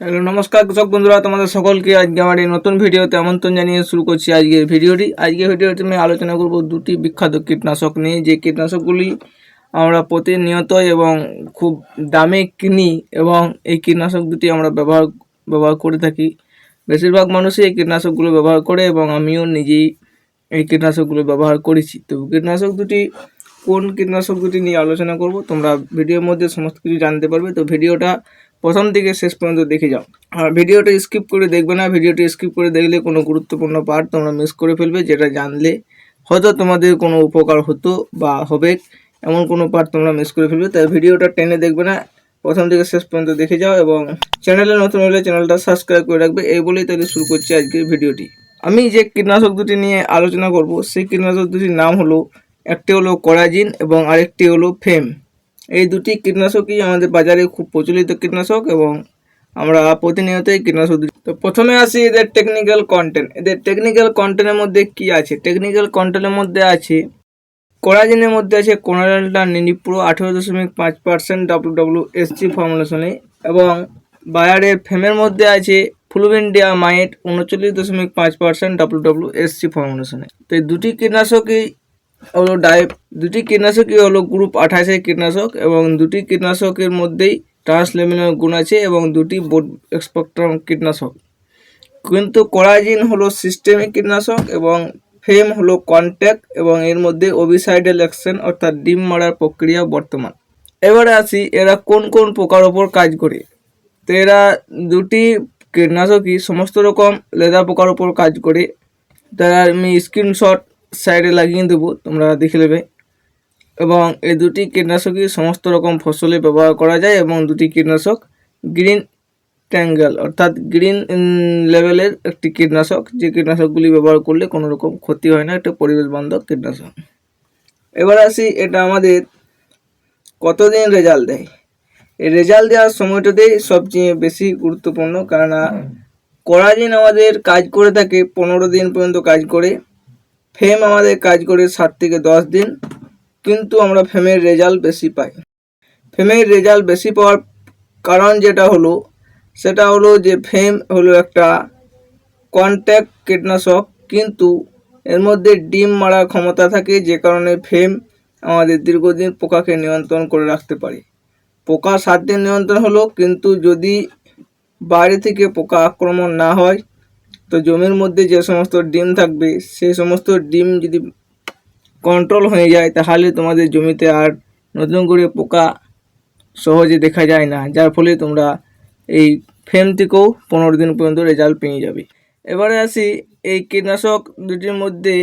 Hello নমস্কার কৃষক বন্ধুরা, তোমাদের সকলকে আজকে আমার এই নতুন ভিডিওতে আমন্ত্রণ জানিয়ে শুরু করছি আজকের ভিডিওটি। আমি আলোচনা করব দুটি বিখ্যাত কীটনাশক নিয়ে, যে কীটনাশকগুলি আমরা প্রতিনিয়ত এবং খুব দামে কিনি এবং এই কীটনাশক দুটি আমরা ব্যবহার করে থাকি। বেশিরভাগ মানুষই এই কীটনাশকগুলো ব্যবহার করে এবং আমিও নিজেই এই কীটনাশকগুলো ব্যবহার করেছি। তো কোন কীটনাশক দুটি নিয়ে আলোচনা করব, তোমরা ভিডিওর মধ্যে সমস্ত কিছু জানতে পারবে। তো ভিডিওটা প্রথম থেকে শেষ পর্যন্ত দেখে যাও, আর ভিডিওটা স্কিপ করে দেখবে না। ভিডিওটি স্কিপ করে দেখলে কোনো গুরুত্বপূর্ণ পার্ট তোমরা মিস করে ফেলবে, যেটা জানলে হয়তো তোমাদের কোনো উপকার হতো বা হবে, এমন কোনো পার্ট তোমরা মিস করে ফেলবে। তাই ভিডিওটা টেনে দেখবে না, প্রথম থেকে শেষ পর্যন্ত দেখে যাও এবং চ্যানেলে নতুন হলে চ্যানেলটা সাবস্ক্রাইব করে রাখবে। এই বলেই তাহলে শুরু করছি আজকের ভিডিওটি। আমি যে কীটনাশক দুটি নিয়ে আলোচনা করব সেই কীটনাশক দুটির নাম হলো, একটি হলো কোরাজিন এবং আরেকটি হলো ফেম। এই দুটি কীটনাশকই আমাদের বাজারে খুব প্রচলিত কীটনাশক এবং আমরা প্রতিনিয়তই কীটনাশক দিই। তো প্রথমে আসি এদের টেকনিক্যাল কন্টেন্ট। এদের টেকনিক্যাল কন্টেন্টের মধ্যে কি আছে? টেকনিক্যাল কন্টেন্টের মধ্যে আছে, কোরাজিনের মধ্যে আছে কোনারেলটা নিনিপ্রো 18.5% WWSG ফর্মুলেশনে, এবং বায়ারের ফেমের মধ্যে আছে ফ্লুভেন্ডিয়া মাইট 39.5% WWSG ফর্মুলেশনে। তো এই দুটি কীটনাশকই হলো গ্রুপ 28 কীটনাশক এবং দুটি কীটনাশকের মধ্যেই ট্রান্সলেমিনাল গুণ আছে এবং দুটি বোর্ড স্পেকট্রাম কীটনাশক। কিন্তু কোরাজিন হলো সিস্টেমিক কীটনাশক এবং ফেম হলো কন্ট্যাক্ট এবং এর মধ্যে ওবিসাইডাল অ্যাকশন অর্থাৎ ডিম মারার প্রক্রিয়া বর্তমান। এবারে আসি এরা কোন কোন পোকার ওপর কাজ করে। তো এরা দুটি কীটনাশকই সমস্ত রকম লেদা পোকার ওপর কাজ করে। তারা আমি স্ক্রিনশট সাইডে লাগিয়ে দেবো, তোমরা দেখে নেবে। এবং এই দুটি কীটনাশকই সমস্ত রকম ফসলে ব্যবহার করা যায় এবং দুটি কীটনাশক গ্রিন ট্যাঙ্গেল অর্থাৎ গ্রিন লেভেলের একটি কীটনাশক, যে কীটনাশকগুলি ব্যবহার করলে কোনো রকম ক্ষতি হয় না, একটা পরিবেশ বান্ধব কীটনাশক। এবার আসি এটা আমাদের কতদিন রেজাল্ট দেয়। এই রেজাল্ট দেওয়ার সময়টাতেই সবচেয়ে বেশি গুরুত্বপূর্ণ, কেননা কোরাজিন আমাদের কাজ করে থাকে 15 দিন পর্যন্ত কাজ করে, ফেম আমাদের কাজ করে 7 থেকে 10 দিন, কিন্তু আমরা ফেমের রেজাল্ট বেশি পাই। ফেমের রেজাল্ট বেশি পাওয়ার কারণ সেটা হলো যে ফেম হলো একটা কন্ট্যাক্ট কীটনাশক, কিন্তু এর মধ্যে ডিম মারার ক্ষমতা থাকে, যে কারণে ফেম আমাদের দীর্ঘদিন পোকাকে নিয়ন্ত্রণ করে রাখতে পারে। পোকা 7 দিন নিয়ন্ত্রণ হলো, কিন্তু যদি বাইরে থেকে পোকা আক্রমণ না হয়, তো জমির মধ্যে যে সমস্ত ডিম থাকবে সেই সমস্ত ডিম যদি কন্ট্রোল হয়ে যায়, তাহলে তোমাদের জমিতে আর নতুন করে পোকা সহজে দেখা যায় না, যার ফলে তোমরা এই ফেম থেকেও 15 দিন পর্যন্ত রেজাল্ট পেয়ে যাবে। এবারে আসি এই কীটনাশক দুটির মধ্যে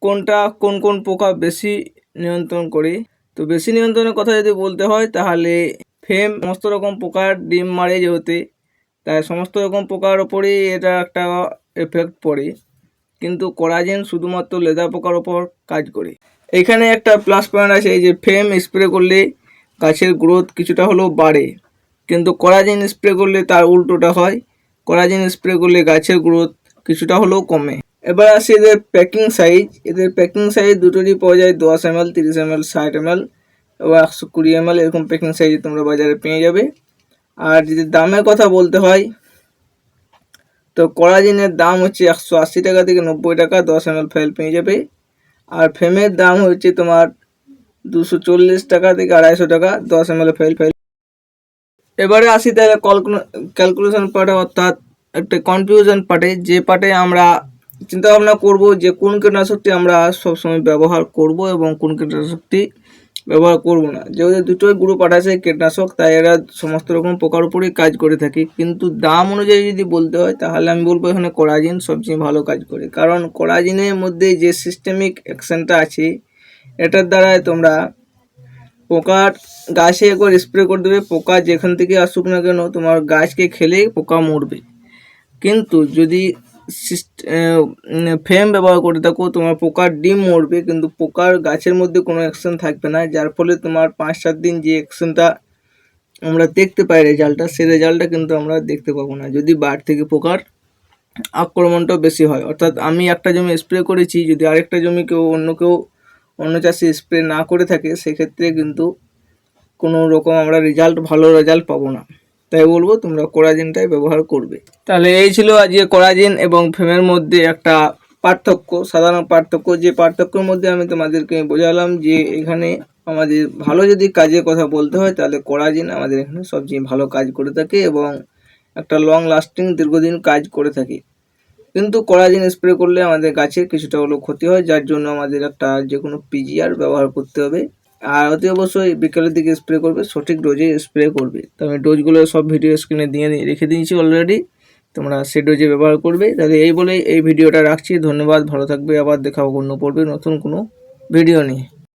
কোন কোন পোকা বেশি নিয়ন্ত্রণ করে। তো বেশি নিয়ন্ত্রণের কথা যদি বলতে হয়, তাহলে ফেম সমস্ত রকম পোকার ডিম মারে যেহেতু, তাই সমস্ত রকম পোকার ওপরেই এটা একটা এফেক্ট পড়ে, কিন্তু কোরাজিন শুধুমাত্র লেদা পোকার ওপর কাজ করে। এখানে একটা প্লাস পয়েন্ট আছে, এই যে ফেম স্প্রে করলে গাছের গ্রোথ কিছুটা হলেও বাড়ে, কিন্তু কোরাজিন স্প্রে করলে তার উল্টোটা হয়। কোরাজিন স্প্রে করলে গাছের গ্রোথ কিছুটা হলেও কমে। এবার আসি এদের প্যাকিং সাইজ। এদের প্যাকিং সাইজ দুটোরই পাওয়া যায় 10 ml, 30 ml, 60 ml এবং 120 ml, এরকম প্যাকিং সাইজে তোমরা বাজারে পেয়ে যাবে। আর যদি দামের কথা বলতে হয়, তো কোরাজিনের দাম হচ্ছে 180 টাকা থেকে 90 টাকা 10 ml ফাইল পেয়ে যাবে, আর ফেমের দাম হচ্ছে তোমার 240 টাকা থেকে 250 টাকা 10 ml ফাইল। এবারে আসি তাহলে ক্যালকুলেশন পার্টে, অর্থাৎ একটা কনফিউশন পার্টে, যে পার্টে আমরা চিন্তা ভাবনা করব যে কোন কীটনাশকটি আমরা সবসময় ব্যবহার করব এবং কোন কীটনাশকটি ব্যবহার করব না। যেহেতু দুটোই গ্রুপ 28 কীটনাশক, তাই এরা সমস্ত রকম পোকার উপরেই কাজ করে থাকে, কিন্তু দাম অনুযায়ী যদি বলতে হয়, তাহলে আমি বলবো এখানে কোরাজিন সবচেয়ে ভালো কাজ করে। কারণ কোরাজিনের মধ্যে যে সিস্টেমিক অ্যাকশনটা আছে, এটার দ্বারাই তোমরা পোকার গাছে একবার স্প্রে করে দেবে, পোকা যেখান থেকে আসুক না কেন তোমার গাছকে খেলে পোকা মরবে। কিন্তু যদি ফেম ব্যবহার করে থাকো, তোমার পোকার ডিম মরবে, কিন্তু পোকার গাছের মধ্যে কোনো অ্যাকশন থাকবে না, যার ফলে তোমার 5-7 দিন যে অ্যাকশনটা আমরা দেখতে পাই রেজাল্টটা, সেই রেজাল্টটা কিন্তু আমরা দেখতে পাবো না যদি বাইরে থেকে পোকার আক্রমণটা বেশি হয়। অর্থাৎ আমি একটা জমি স্প্রে করেছি, যদি আরেকটা জমি অন্য চাষি স্প্রে না করে থাকে, সেক্ষেত্রে কিন্তু কোনো রকম আমরা ভালো রেজাল্ট পাবো না। তাই বলবো তোমরা কোরাজিনটাই ব্যবহার করবে। তাহলে এই ছিল আজকে কোরাজিন এবং ফেমের মধ্যে একটা পার্থক্য, সাধারণ পার্থক্য। যে পার্থক্যের মধ্যে আমি তোমাদেরকে বোঝালাম যে এখানে আমাদের ভালো যদি কাজের কথা বলতে হয় তাহলে কোরাজিন আমাদের এখানে সবচেয়ে ভালো কাজ করে থাকে এবং একটা লং লাস্টিং দীর্ঘদিন কাজ করে থাকে। কিন্তু কোরাজিন স্প্রে করলে আমাদের গাছের কিছুটা হলেও ক্ষতি হয়, যার জন্য আমাদের একটা যে কোনো পিজিআর ব্যবহার করতে হবে। আর অতি অবশ্যই বিকেলের দিকে স্প্রে করবে, সঠিক ডোজে স্প্রে করবে। তো আমি ডোজগুলো সব ভিডিও স্ক্রিনে দিয়ে রেখে দিয়েছি অলরেডি, তোমরা সে ডোজে ব্যবহার করবে। তাহলে এই বলেই এই ভিডিওটা রাখছি। ধন্যবাদ, ভালো থাকবে। আবার দেখা হবে অন্য পর্বে নতুন কোনো ভিডিও নিয়ে।